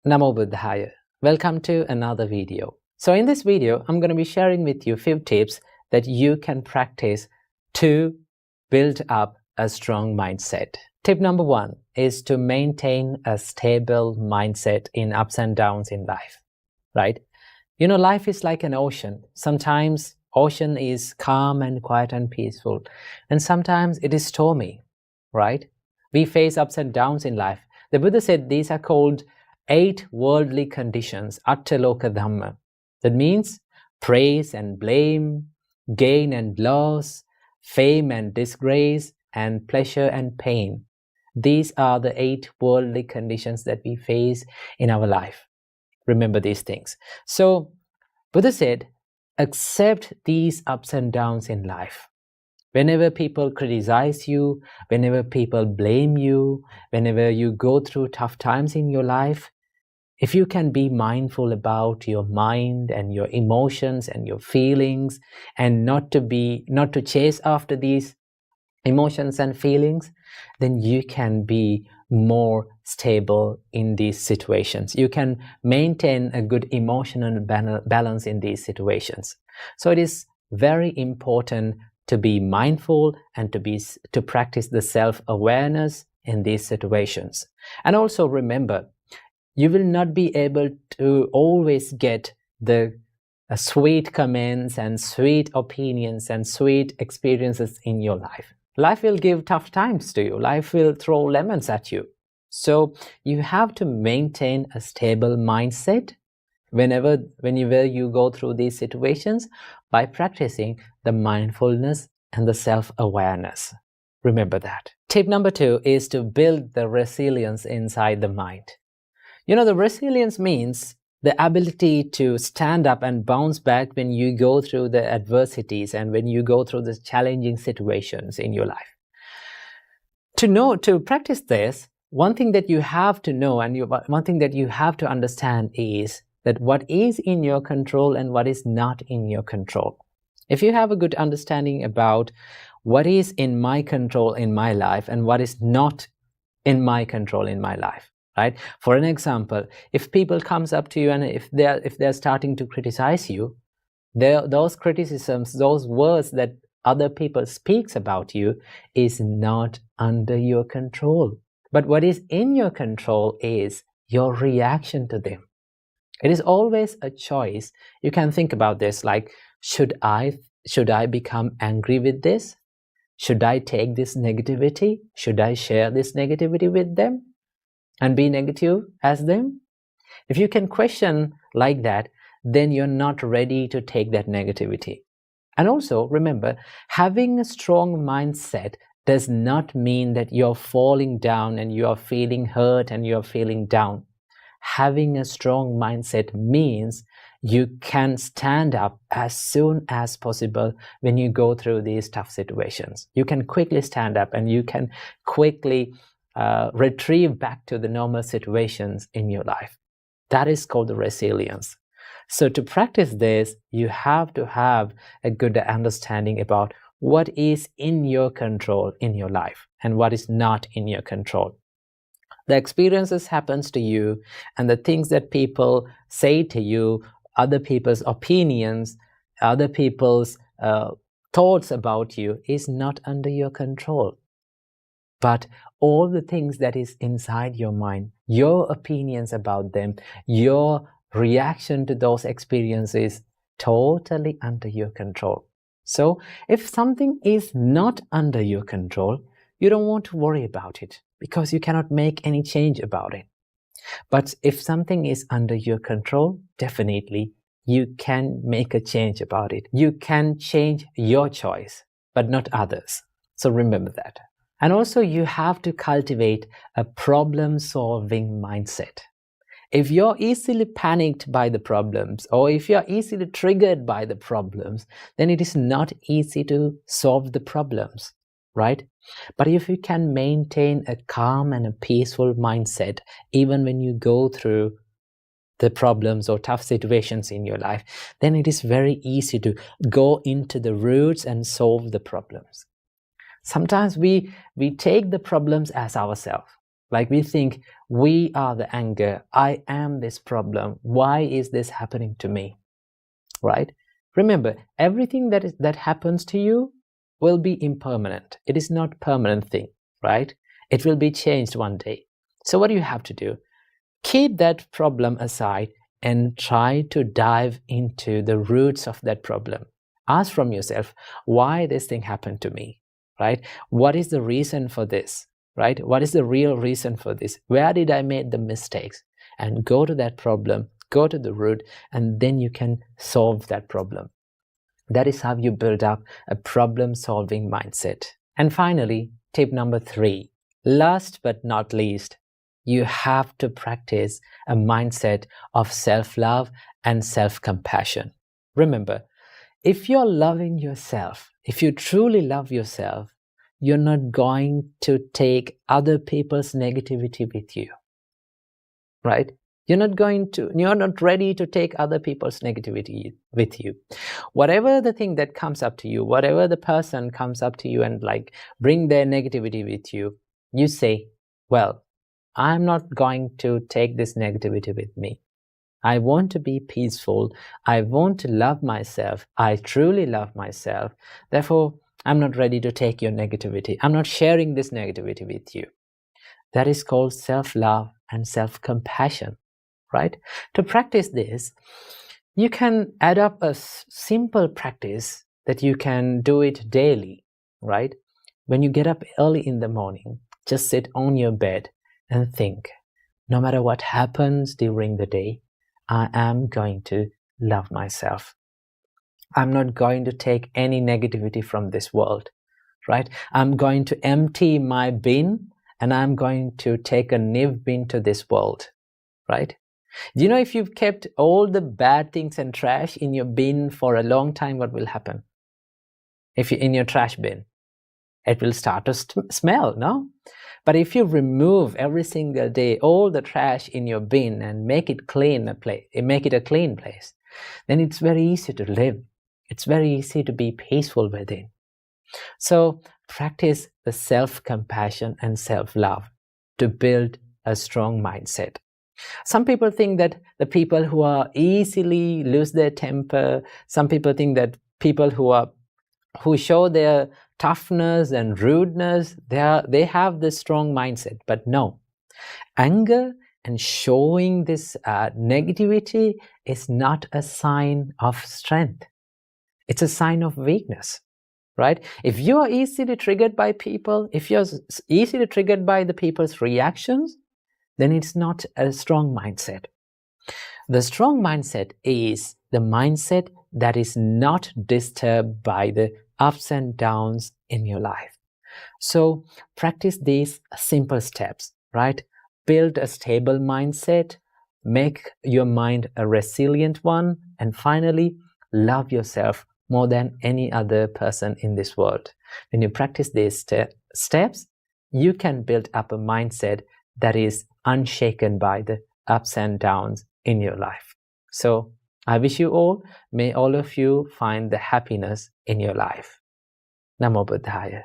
Namo Buddhaya. Welcome to another video. So in this video, I'm going to be sharing with you a few tips that you can practice to build up a strong mindset. Tip number 1 is to maintain a stable mindset in ups and downs in life, right? You know, life is like an ocean. Sometimes ocean is calm and quiet and peaceful, and sometimes it is stormy, right? We face ups and downs in life. The Buddha said these are called 8 worldly conditions, Attaloka Dhamma. That means praise and blame, gain and loss, fame and disgrace, and pleasure and pain. These are the 8 worldly conditions that we face in our life. Remember these things. So Buddha said, accept these ups and downs in life. Whenever people criticize you, whenever people blame you, whenever you go through tough times in your life, if you can be mindful about your mind and your emotions and your feelings, and not to chase after these emotions and feelings, then you can be more stable in these situations. You can maintain a good emotional balance in these situations. So it is very important to be mindful and to practice the self-awareness in these situations. And also remember, you will not be able to always get the sweet comments and sweet opinions and sweet experiences in your life. Life will give tough times to you. Life will throw lemons at you. So you have to maintain a stable mindset whenever you go through these situations by practicing the mindfulness and the self-awareness. Remember that. Tip number 2 is to build the resilience inside the mind. You know, the resilience means the ability to stand up and bounce back when you go through the adversities and when you go through the challenging situations in your life. To practice this, one thing that you have to know and one thing that you have to understand is that what is in your control and what is not in your control. If you have a good understanding about what is in my control in my life and what is not in my control in my life, right? For an example, if people comes up to you and if they're starting to criticize you, those criticisms, those words that other people speaks about you is not under your control. But what is in your control is your reaction to them. It is always a choice. You can think about this like, should I become angry with this? Should I take this negativity? Should I share this negativity with them and be negative as them? If you can question like that, then you're not ready to take that negativity. And also remember, having a strong mindset does not mean that you're falling down and you're feeling hurt and you're feeling down. Having a strong mindset means you can stand up as soon as possible when you go through these tough situations. You can quickly stand up and you can quickly retrieve back to the normal situations in your life. That is called the resilience. So to practice this, you have to have a good understanding about what is in your control in your life and what is not in your control. The experiences happens to you and the things that people say to you, other people's opinions, other people's thoughts about you is not under your control. But all the things that is inside your mind, your opinions about them, your reaction to those experiences, totally under your control. So if something is not under your control, you don't want to worry about it because you cannot make any change about it. But if something is under your control, definitely you can make a change about it. You can change your choice, but not others. So remember that. And also you have to cultivate a problem-solving mindset. If you're easily panicked by the problems or if you're easily triggered by the problems, then it is not easy to solve the problems, right? But if you can maintain a calm and a peaceful mindset, even when you go through the problems or tough situations in your life, then it is very easy to go into the roots and solve the problems. Sometimes we take the problems as ourselves. Like we think we are the anger. I am this problem. Why is this happening to me? Right? Remember, everything that happens to you will be impermanent. It is not permanent thing, right? It will be changed one day. So what do you have to do? Keep that problem aside and try to dive into the roots of that problem. Ask from yourself, why this thing happened to me, right? What is the reason for this, right? What is the real reason for this? Where did I make the mistakes? And go to that problem, go to the root, and then you can solve that problem. That is how you build up a problem-solving mindset. And finally, tip number 3, last but not least, you have to practice a mindset of self-love and self-compassion. Remember, if you're loving yourself, if you truly love yourself, you're not going to take other people's negativity with you, right? You're not ready to take other people's negativity with you. Whatever the thing that comes up to you, whatever the person comes up to you and like bring their negativity with you, you say, well, I'm not going to take this negativity with me. I want to be peaceful. I want to love myself. I truly love myself. Therefore, I'm not ready to take your negativity. I'm not sharing this negativity with you. That is called self-love and self-compassion, right? To practice this, you can add up a simple practice that you can do it daily, right? When you get up early in the morning, just sit on your bed and think, no matter what happens during the day, I am going to love myself. I'm not going to take any negativity from this world, right? I'm going to empty my bin and I'm going to take a new bin to this world, right? Do you know if you've kept all the bad things and trash in your bin for a long time, what will happen? If you're in your trash bin, it will start to smell, no? But if you remove every single day all the trash in your bin and make it make it a clean place, then it's very easy to live. It's very easy to be peaceful within. So practice the self-compassion and self-love to build a strong mindset. Some people think that the people who are easily lose their temper, some people think that people who show their toughness and rudeness, they have this strong mindset. But no, anger and showing this negativity is not a sign of strength. It's a sign of weakness, right? If you are easily triggered by people, if you're easily triggered by the people's reactions, then it's not a strong mindset. The strong mindset is the mindset that is not disturbed by the ups and downs in your life. So practice these simple steps, right? Build a stable mindset, make your mind a resilient one, and finally, love yourself more than any other person in this world. When you practice these steps, you can build up a mindset that is unshaken by the ups and downs in your life. So I wish you all, may all of you find the happiness in your life. Namo Buddhaya.